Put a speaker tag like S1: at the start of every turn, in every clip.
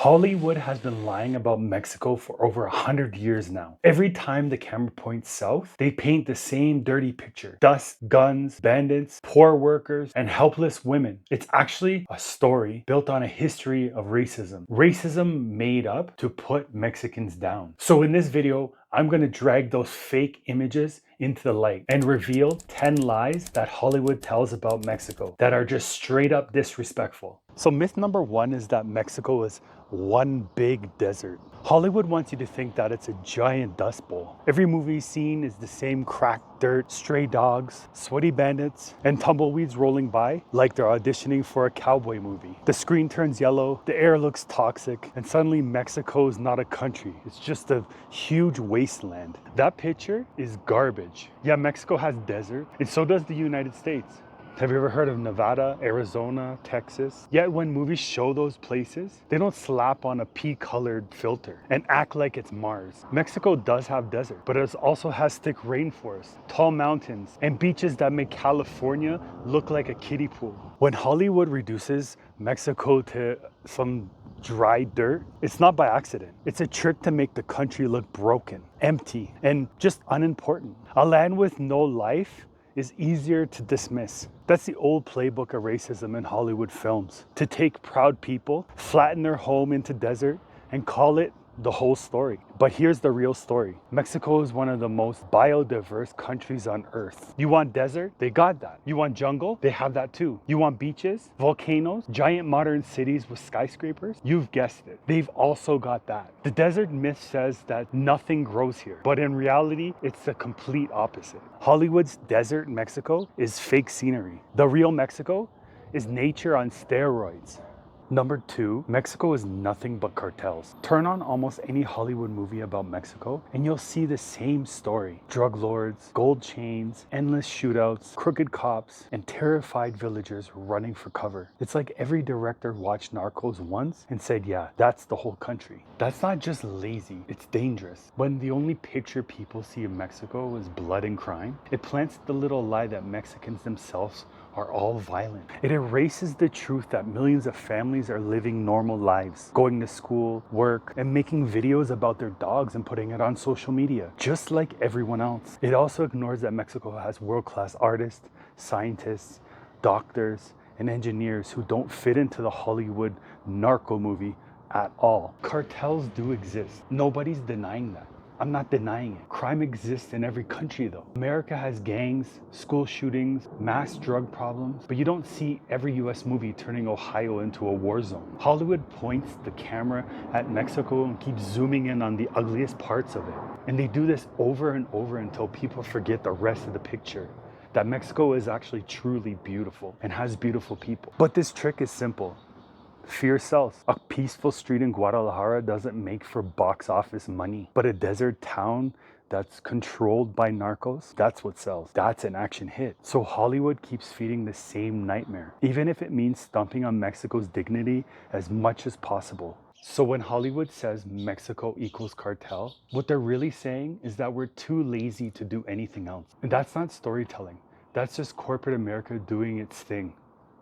S1: Hollywood has been lying about Mexico for over 100 years now. Every time the camera points south, they paint the same dirty picture. Dust, guns, bandits, poor workers, and helpless women. It's actually a story built on a history of racism. Racism made up to put Mexicans down. So in this video, I'm going to drag those fake images into the light and reveal 10 lies that Hollywood tells about Mexico that are just straight up disrespectful. So myth number one is that Mexico is one big desert. Hollywood wants you to think that it's a giant dust bowl. Every movie scene is the same cracked dirt, stray dogs, sweaty bandits, and tumbleweeds rolling by like they're auditioning for a cowboy movie. The screen turns yellow, the air looks toxic, and suddenly Mexico is not a country. It's just a huge wasteland. That picture is garbage. Yeah, Mexico has desert, and so does the United States. Have you ever heard of Nevada, Arizona, Texas? Yet when movies show those places, they don't slap on a pea-colored filter and act like it's Mars. Mexico does have desert, but it also has thick rainforests, tall mountains, and beaches that make California look like a kiddie pool. When Hollywood reduces Mexico to some dry dirt, it's not by accident. It's a trick to make the country look broken, empty, and just unimportant. A land with no life is easier to dismiss. That's the old playbook of racism in Hollywood films. To take proud people, flatten their home into desert, and call it the whole story. But here's the real story. Mexico is one of the most biodiverse countries on earth. You want desert? They got that. You want jungle? They have that too. You want beaches, volcanoes, giant modern cities with skyscrapers? You've guessed it. They've also got that. The desert myth says that nothing grows here, but in reality, it's the complete opposite. Hollywood's desert Mexico is fake scenery. The real Mexico is nature on steroids. Number two, Mexico is nothing but cartels. Turn on almost any Hollywood movie about Mexico and you'll see the same story. Drug lords, gold chains, endless shootouts, crooked cops, and terrified villagers running for cover. It's like every director watched Narcos once and said, yeah, that's the whole country. That's not just lazy, it's dangerous. When the only picture people see of Mexico is blood and crime, it plants the little lie that Mexicans themselves are all violent. It erases the truth that millions of families are living normal lives, going to school, work, and making videos about their dogs and putting it on social media, just like everyone else. It also ignores that Mexico has world-class artists, scientists, doctors, and engineers who don't fit into the Hollywood narco movie at all. Cartels do exist. Nobody's denying that. I'm not denying it. Crime exists in every country though. America has gangs, school shootings, mass drug problems, but you don't see every US movie turning Ohio into a war zone. Hollywood points the camera at Mexico and keeps zooming in on the ugliest parts of it. And they do this over and over until people forget the rest of the picture. That Mexico is actually truly beautiful and has beautiful people. But this trick is simple. Fear sells. A peaceful street in Guadalajara doesn't make for box office money, but a desert town that's controlled by narcos, that's what sells. That's an action hit. So Hollywood keeps feeding the same nightmare, even if it means stomping on Mexico's dignity as much as possible. So when Hollywood says Mexico equals cartel, what they're really saying is that we're too lazy to do anything else. And that's not storytelling. That's just corporate America doing its thing.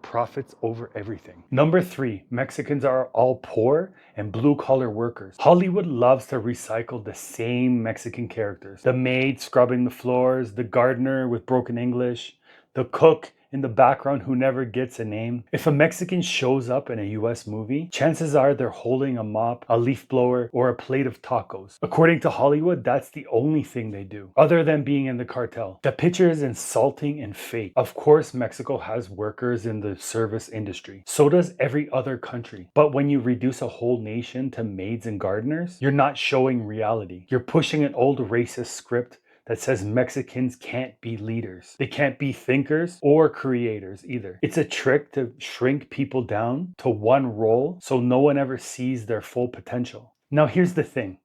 S1: Profits over everything. Number three, Mexicans are all poor and blue-collar workers. Hollywood loves to recycle the same Mexican characters. The maid scrubbing the floors, the gardener with broken English, the cook in the background who never gets a name. If a Mexican shows up in a US movie, chances are they're holding a mop, a leaf blower, or a plate of tacos. According to Hollywood, that's the only thing they do, other than being in the cartel. The picture is insulting and fake. Of course, Mexico has workers in the service industry. So does every other country. But when you reduce a whole nation to maids and gardeners, you're not showing reality. You're pushing an old racist script that says Mexicans can't be leaders. They can't be thinkers or creators either. It's a trick to shrink people down to one role so no one ever sees their full potential. Now here's the thing.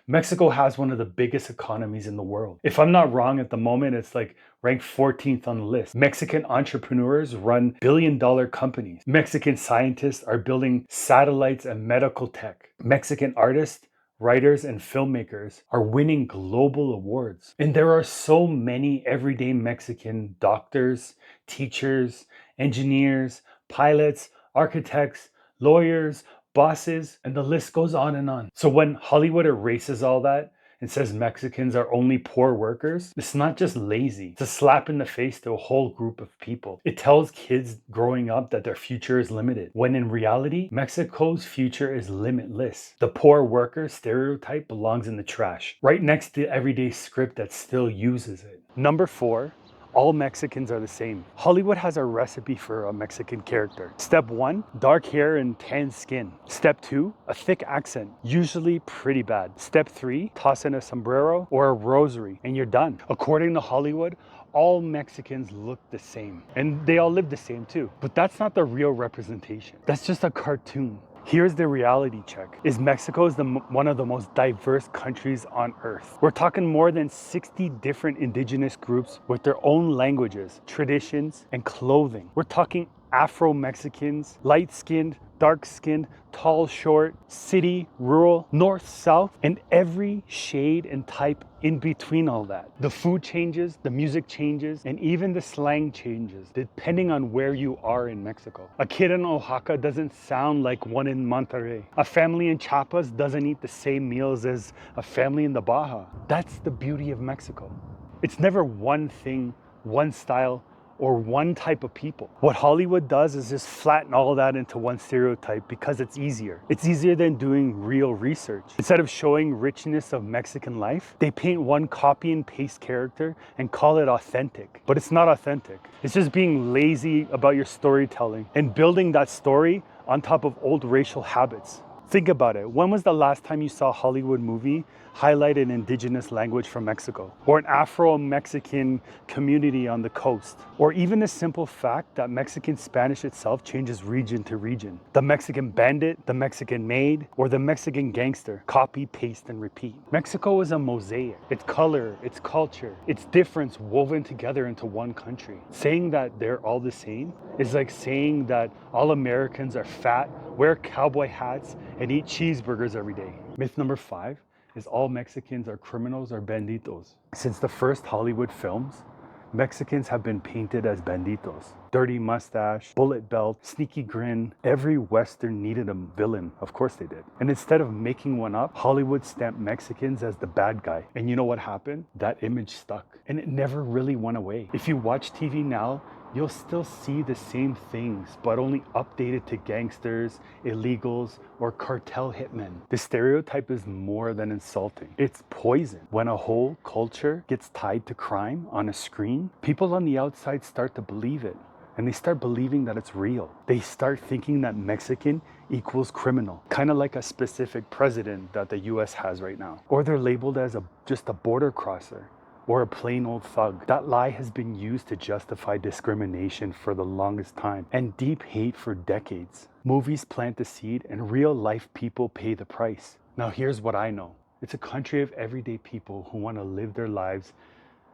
S1: Mexico has one of the biggest economies in the world. If I'm not wrong, at the moment, it's like ranked 14th on the list. Mexican entrepreneurs run billion-dollar companies. Mexican scientists are building satellites and medical tech. Mexican artists, writers, and filmmakers are winning global awards. And there are so many everyday Mexican doctors, teachers, engineers, pilots, architects, lawyers, bosses, and the list goes on and on. So when Hollywood erases all that and says Mexicans are only poor workers, it's not just lazy. It's a slap in the face to a whole group of people. It tells kids growing up that their future is limited, when in reality, Mexico's future is limitless. The poor worker stereotype belongs in the trash, right next to everyday script that still uses it. Number 4, all Mexicans are the same. Hollywood has a recipe for a Mexican character. Step 1, dark hair and tan skin. Step 2, a thick accent, usually pretty bad. Step 3, toss in a sombrero or a rosary and you're done. According to Hollywood, all Mexicans look the same and they all live the same too. But that's not the real representation. That's just a cartoon. Here's the reality check. Is Mexico is one of the most diverse countries on earth. We're talking more than 60 different indigenous groups with their own languages, traditions, and clothing. We're talking Afro-Mexicans, light-skinned, dark-skinned, tall, short, city, rural, north, south, and every shade and type in between all that. The food changes, the music changes, and even the slang changes depending on where you are in Mexico. A kid in Oaxaca doesn't sound like one in Monterrey. A family in Chiapas doesn't eat the same meals as a family in the Baja. That's the beauty of Mexico. It's never one thing, one style, or one type of people. What Hollywood does is just flatten all that into one stereotype because it's easier. It's easier than doing real research. Instead of showing richness of Mexican life, they paint one copy and paste character and call it authentic. But it's not authentic. It's just being lazy about your storytelling and building that story on top of old racial habits. Think about it. When was the last time you saw a Hollywood movie highlight an indigenous language from Mexico? Or an Afro-Mexican community on the coast? Or even the simple fact that Mexican Spanish itself changes region to region. The Mexican bandit, the Mexican maid, or the Mexican gangster. Copy, paste, and repeat. Mexico is a mosaic. Its color, its culture, its difference woven together into one country. Saying that they're all the same is like saying that all Americans are fat, wear cowboy hats, and eat cheeseburgers every day. Myth number 5 is all Mexicans are criminals or banditos. Since the first Hollywood films, Mexicans have been painted as banditos. Dirty mustache, bullet belt, sneaky grin. Every Western needed a villain. Of course they did. And instead of making one up, Hollywood stamped Mexicans as the bad guy. And you know what happened? That image stuck. And it never really went away. If you watch TV now, you'll still see the same things, but only updated to gangsters, illegals, or cartel hitmen. The stereotype is more than insulting. It's poison. When a whole culture gets tied to crime on a screen, people on the outside start to believe it. And they start believing that it's real. They start thinking that Mexican equals criminal, kind of like a specific president that the US has right now. Or they're labeled as just a border crosser, or a plain old thug. That lie has been used to justify discrimination for the longest time and deep hate for decades. Movies plant the seed and real life people pay the price. Now here's what I know. It's a country of everyday people who want to live their lives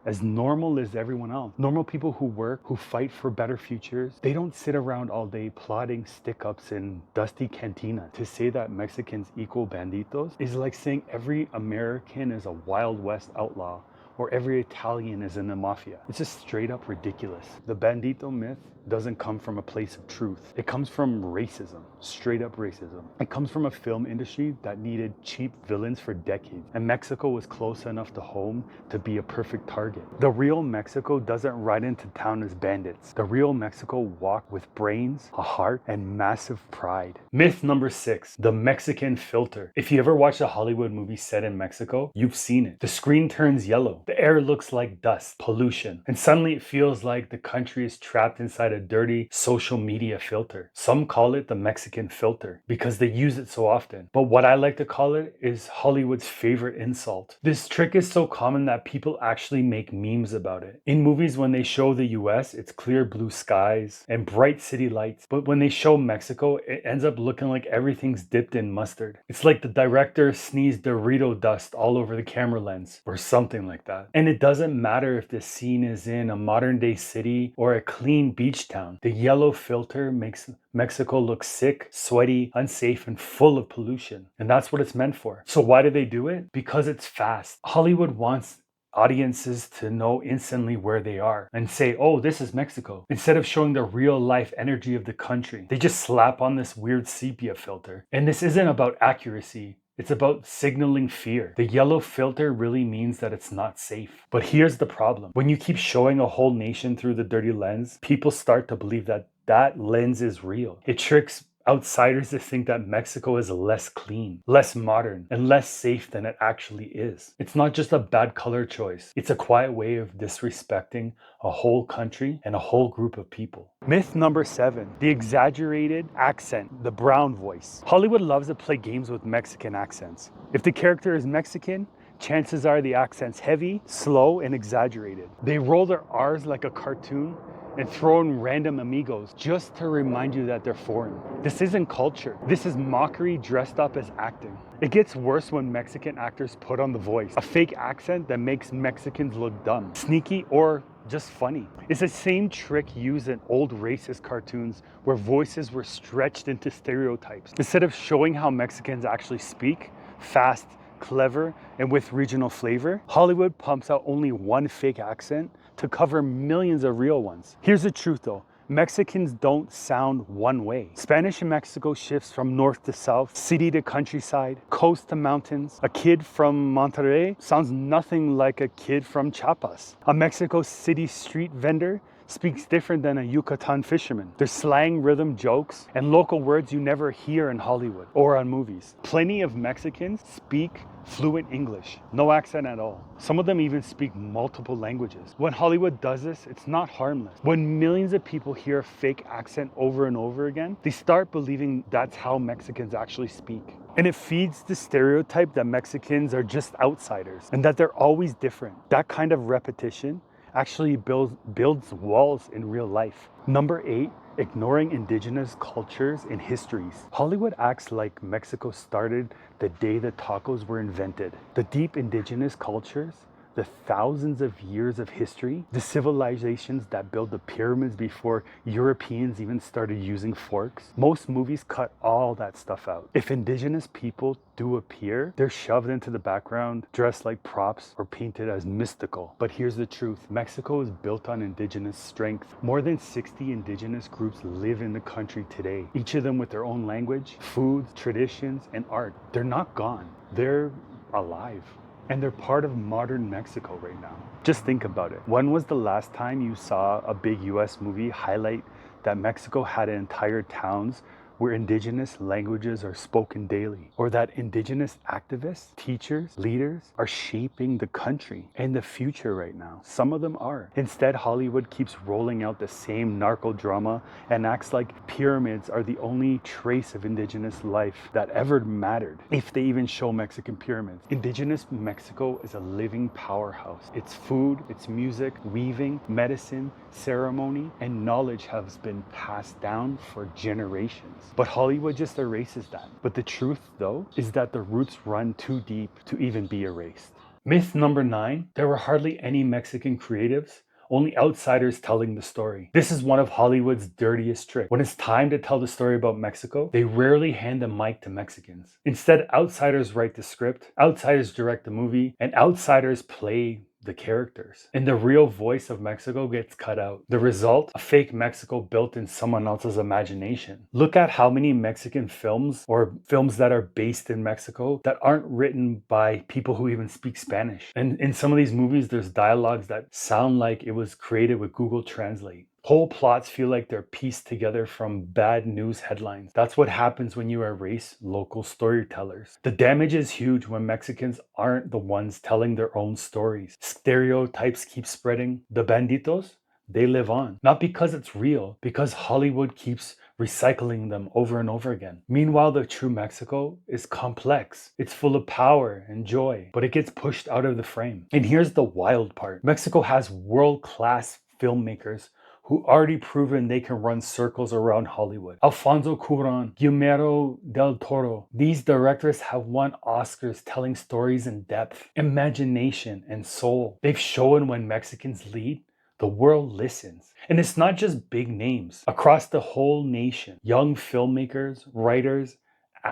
S1: as normal as everyone else. Normal people who work, who fight for better futures. They don't sit around all day plotting stick-ups in dusty cantinas. To say that Mexicans equal banditos is like saying every American is a Wild West outlaw or every Italian is in the mafia. It's just straight up ridiculous. The bandito myth doesn't come from a place of truth. It comes from racism, straight up racism. It comes from a film industry that needed cheap villains for decades, and Mexico was close enough to home to be a perfect target. The real Mexico doesn't ride into town as bandits. The real Mexico walk with brains, a heart, and massive pride. Myth number 6, the Mexican filter. If you ever watch a Hollywood movie set in Mexico, you've seen it. The screen turns yellow. The air looks like dust, pollution, and suddenly it feels like the country is trapped inside a dirty social media filter. Some call it the Mexican filter because they use it so often. But what I like to call it is Hollywood's favorite insult. This trick is so common that people actually make memes about it. In movies, when they show the US, it's clear blue skies and bright city lights. But when they show Mexico, it ends up looking like everything's dipped in mustard. It's like the director sneezed Dorito dust all over the camera lens or something like that. And it doesn't matter if the scene is in a modern day city or a clean beach town. The yellow filter makes Mexico look sick, sweaty, unsafe, and full of pollution. And that's what it's meant for. So why do they do it? Because it's fast. Hollywood wants audiences to know instantly where they are and say, oh, this is Mexico. Instead of showing the real life energy of the country, they just slap on this weird sepia filter. And this isn't about accuracy. It's about signaling fear. The yellow filter really means that it's not safe. But here's the problem. When you keep showing a whole nation through the dirty lens, people start to believe that that lens is real. It tricks outsiders to think that Mexico is less clean, less modern, and less safe than it actually is. It's not just a bad color choice. It's a quiet way of disrespecting a whole country and a whole group of people. Myth number 7, the exaggerated accent, the brown voice. Hollywood loves to play games with Mexican accents. If the character is Mexican, chances are the accent's heavy, slow, and exaggerated. They roll their R's like a cartoon and throw in random amigos just to remind you that they're foreign. This isn't culture. This is mockery dressed up as acting. It gets worse when Mexican actors put on the voice, a fake accent that makes Mexicans look dumb, sneaky, or just funny. It's the same trick used in old racist cartoons where voices were stretched into stereotypes. Instead of showing how Mexicans actually speak, fast, clever, and with regional flavor, Hollywood pumps out only one fake accent to cover millions of real ones. Here's the truth though. Mexicans don't sound one way. Spanish in Mexico shifts from north to south, city to countryside, coast to mountains. A kid from Monterrey sounds nothing like a kid from Chiapas. A Mexico City street vendor speaks different than a Yucatan fisherman. There's slang, rhythm, jokes, and local words you never hear in Hollywood or on movies. Plenty of Mexicans speak fluent English, no accent at all. Some of them even speak multiple languages. When Hollywood does this, it's not harmless. When millions of people hear a fake accent over and over again, they start believing that's how Mexicans actually speak. And it feeds the stereotype that Mexicans are just outsiders and that they're always different. That kind of repetition actually builds walls in real life. Number 8, ignoring indigenous cultures and histories. Hollywood acts like Mexico started the day the tacos were invented. The deep indigenous cultures, the thousands of years of history, the civilizations that built the pyramids before Europeans even started using forks. Most movies cut all that stuff out. If indigenous people do appear, they're shoved into the background, dressed like props, or painted as mystical. But here's the truth. Mexico is built on indigenous strength. More than 60 indigenous groups live in the country today, each of them with their own language, foods, traditions, and art. They're not gone. They're alive. And they're part of modern Mexico right now. Just think about it. When was the last time you saw a big US movie highlight that Mexico had entire towns where indigenous languages are spoken daily, or that indigenous activists, teachers, leaders are shaping the country and the future right now? Some of them are. Instead, Hollywood keeps rolling out the same narco drama and acts like pyramids are the only trace of indigenous life that ever mattered, if they even show Mexican pyramids. Indigenous Mexico is a living powerhouse. Its food, its music, weaving, medicine, ceremony, and knowledge has been passed down for generations. But Hollywood just erases that. But the truth, though, is that the roots run too deep to even be erased. Myth number 9, there were hardly any Mexican creatives, only outsiders telling the story. This is one of Hollywood's dirtiest tricks. When it's time to tell the story about Mexico, they rarely hand the mic to Mexicans. Instead, outsiders write the script, outsiders direct the movie, and outsiders play the characters. And the real voice of Mexico gets cut out. The result? A fake Mexico built in someone else's imagination. Look at how many Mexican films, or films that are based in Mexico, that aren't written by people who even speak Spanish. And in some of these movies, there's dialogues that sound like it was created with Google Translate. Whole plots feel like they're pieced together from bad news headlines. That's what happens when you erase local storytellers. The damage is huge when Mexicans aren't the ones telling their own stories. Stereotypes keep spreading. The banditos, they live on. Not because it's real, because Hollywood keeps recycling them over and over again. Meanwhile, the true Mexico is complex. It's full of power and joy, but it gets pushed out of the frame. And here's the wild part. Mexico has world-class filmmakers who already proven they can run circles around Hollywood. Alfonso Cuarón, Guillermo del Toro. These directors have won Oscars telling stories in depth, imagination, and soul. They've shown when Mexicans lead, the world listens. And it's not just big names. Across the whole nation, young filmmakers, writers,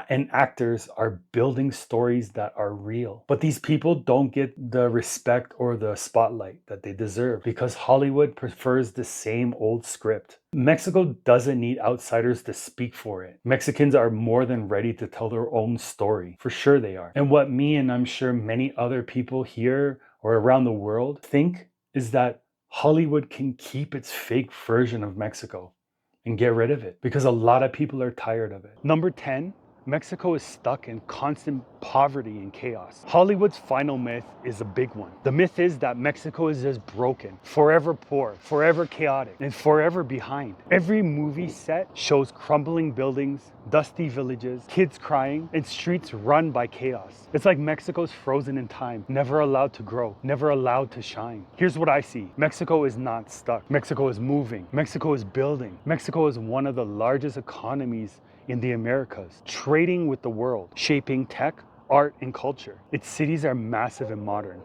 S1: and actors are building stories that are real. But these people don't get the respect or the spotlight that they deserve because Hollywood prefers the same old script. Mexico doesn't need outsiders to speak for it. Mexicans are more than ready to tell their own story. For sure they are. And what me and I'm sure many other people here or around the world think is that Hollywood can keep its fake version of Mexico and get rid of it because a lot of people are tired of it. Number 10, Mexico is stuck in constant poverty and chaos. Hollywood's final myth is a big one. The myth is that Mexico is just broken, forever poor, forever chaotic, and forever behind. Every movie set shows crumbling buildings, dusty villages, kids crying, and streets run by chaos. It's like Mexico's frozen in time, never allowed to grow, never allowed to shine. Here's what I see. Mexico is not stuck. Mexico is moving. Mexico is building. Mexico is one of the largest economies in the Americas, trading with the world, shaping tech, art, and culture. Its cities are massive and modern,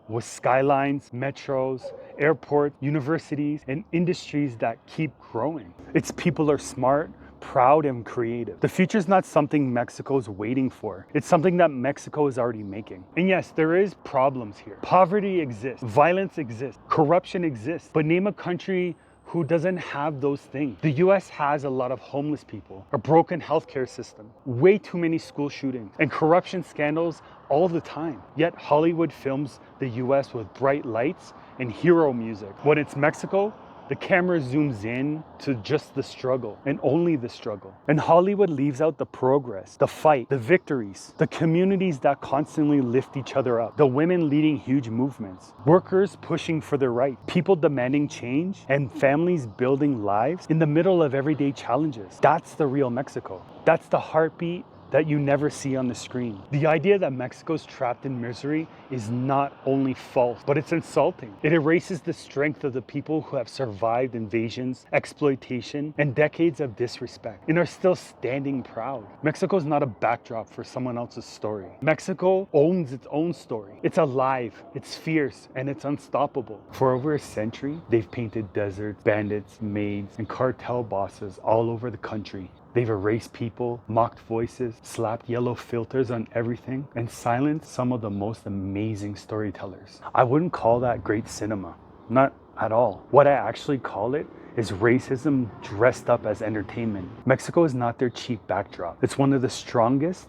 S1: with skylines, metros, airports, universities, and industries that keep growing. Its people are smart, proud, and creative. The future's not something Mexico's waiting for. It's something that Mexico is already making. And yes, there is problems here. Poverty exists, violence exists, corruption exists, but name a country who doesn't have those things. The US has a lot of homeless people, a broken healthcare system, way too many school shootings, and corruption scandals all the time. Yet Hollywood films the US with bright lights and hero music. When it's Mexico, the camera zooms in to just the struggle and only the struggle. And Hollywood leaves out the progress, the fight, the victories, the communities that constantly lift each other up, the women leading huge movements, workers pushing for their right, people demanding change, and families building lives in the middle of everyday challenges. That's the real Mexico. That's the heartbeat that you never see on the screen. The idea that Mexico's trapped in misery is not only false, but it's insulting. It erases the strength of the people who have survived invasions, exploitation, and decades of disrespect, and are still standing proud. Mexico's not a backdrop for someone else's story. Mexico owns its own story. It's alive, it's fierce, and it's unstoppable. For over a century, they've painted deserts, bandits, maids, and cartel bosses all over the country. They've erased people, mocked voices, slapped yellow filters on everything, and silenced some of the most amazing storytellers. I wouldn't call that great cinema. Not at all. What I actually call it is racism dressed up as entertainment. Mexico is not their cheap backdrop. It's one of the strongest,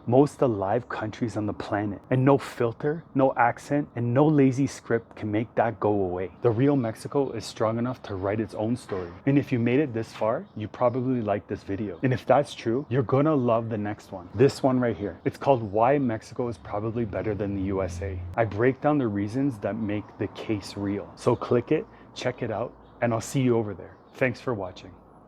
S1: most alive countries on the planet. And no filter, no accent, and no lazy script can make that go away. The real Mexico is strong enough to write its own story. And if you made it this far, you probably liked this video. And if that's true, you're gonna love the next one. This one right here. It's called Why Mexico is Probably Better Than the USA. I break down the reasons that make the case real. So click it, check it out, and I'll see you over there. Thanks for watching.